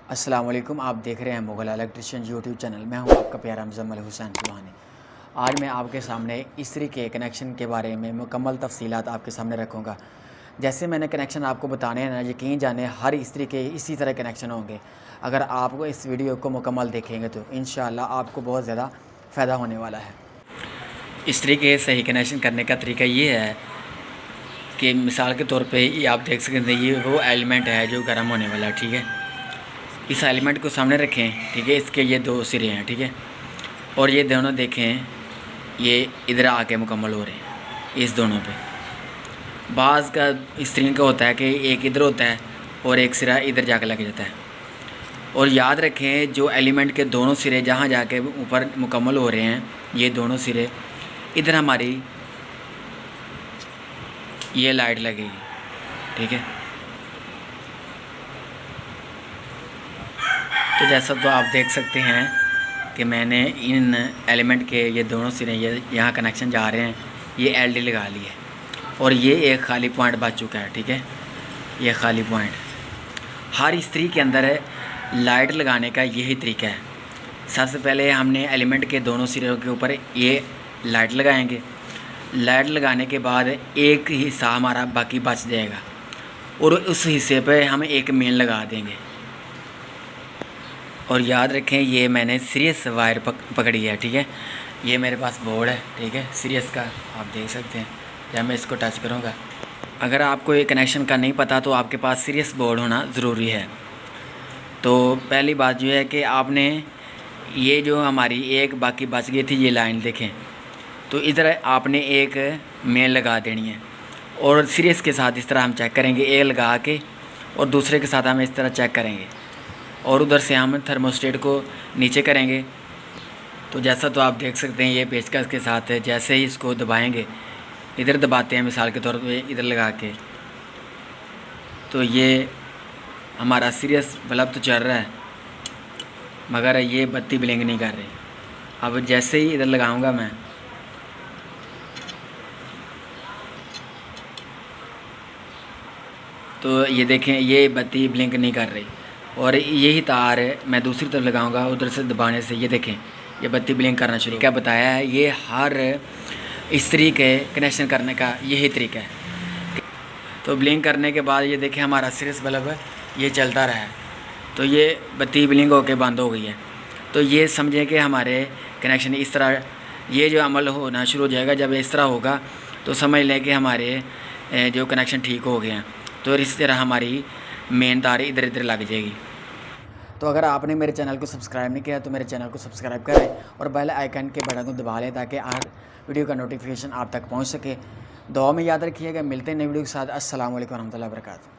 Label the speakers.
Speaker 1: अस्सलाम वालेकुम। आप देख रहे हैं मुग़ल इलेक्ट्रिशियन यूट्यूब चैनल। मैं हूं आपका प्यारा मुज़म्मिल हुसैन सुबहानी। आज मैं आपके सामने इस्त्री के कनेक्शन के बारे में मुकम्मल तफ़सीलात आपके सामने रखूँगा। जैसे मैंने कनेक्शन आपको बताने हैं ना, यकीन जाने हर इस्त्री के इसी तरह कनेक्शन होंगे। अगर आप इस वीडियो को मुकम्मल देखेंगे तो इंशाअल्लाह आपको बहुत ज़्यादा फ़ायदा होने वाला है। इस्त्री के सही कनेक्शन करने का तरीका ये है कि मिसाल के तौर पे ये आप देख सकते हैं, ये वो एलिमेंट है जो गर्म होने वाला है, ठीक है। इस एलिमेंट को सामने रखें, ठीक है। इसके ये दो सिरे हैं, ठीक है। और ये दोनों देखें, ये इधर आके मुकम्मल हो रहे हैं इस दोनों पे। बाज़ का इस्त्री का होता है कि एक इधर होता है और एक सिरा इधर जाके लग जाता है। और याद रखें, जो एलिमेंट के दोनों सिरे जहाँ जाके ऊपर मुकम्मल हो रहे हैं, ये दोनों सिरे, इधर हमारी ये लाइट लगेगी, ठीक है। तो जैसा तो आप देख सकते हैं कि मैंने इन एलिमेंट के ये दोनों सिरे ये यहाँ कनेक्शन जा रहे हैं, ये एलडी लगा ली है। और ये एक खाली पॉइंट बच चुका है, ठीक है। ये खाली पॉइंट हर इस्त्री के अंदर लाइट लगाने का यही तरीका है। सबसे पहले हमने एलिमेंट के दोनों सिरों के ऊपर ये लाइट लगाएंगे। लाइट लगाने के बाद एक हिस्सा हमारा बाकी बच जाएगा और उस हिस्से पे हम एक मेन लगा देंगे। और याद रखें, ये मैंने सीरियस वायर पकड़ी है, ठीक है। ये मेरे पास बोर्ड है, ठीक है, सीरियस का, आप देख सकते हैं। जब मैं इसको टच करूँगा, अगर आपको ये कनेक्शन का नहीं पता तो आपके पास सीरियस बोर्ड होना ज़रूरी है। तो पहली बात जो है कि आपने ये जो हमारी एक बाकी बच गई थी ये लाइन देखें, तो इधर आपने एक मेन लगा देनी है। और सीरियस के साथ इस तरह हम चेक करेंगे, एक लगा के, और दूसरे के साथ हम इस तरह चेक करेंगे। और उधर से हम थर्मोस्टेट को नीचे करेंगे। तो जैसा तो आप देख सकते हैं, ये पेचकस के साथ है। जैसे ही इसको दबाएंगे, इधर दबाते हैं मिसाल के तौर पे, इधर लगा के, तो ये हमारा सीरियस बल्ब तो चल रहा है मगर ये बत्ती ब्लिंक नहीं कर रही। अब जैसे ही इधर लगाऊंगा मैं, तो ये देखें, ये बत्ती ब्लिंक नहीं कर रही। और यही तार मैं दूसरी तरफ लगाऊंगा, उधर से दबाने से ये देखें, ये बत्ती ब्लिंक करना शुरू। क्या बताया है, ये हर इस्त्री के कनेक्शन करने का यही तरीका है। तो ब्लिंक करने के बाद ये देखें, हमारा सीरियस बल्ब ये चलता रहा है, तो ये बत्ती ब्लिंक होकर बंद हो गई है। तो ये समझें कि हमारे कनेक्शन इस तरह, ये जो अमल होना शुरू हो जाएगा, जब इस तरह होगा तो समझ लें कि हमारे जो कनेक्शन ठीक हो गए हैं। तो इस तरह हमारी मेन तार इधर इधर लग जाएगी। तो अगर आपने मेरे चैनल को सब्सक्राइब नहीं किया तो मेरे चैनल को सब्सक्राइब करें और बेल आइकन के बटन को दबा लें ताकि हर वीडियो का नोटिफिकेशन आप तक पहुंच सके। दुआ में याद रखिएगा। मिलते हैं नई वीडियो के साथ। अस्सलाम वालेकुम रहमतुल्लाहि व बरकातहू।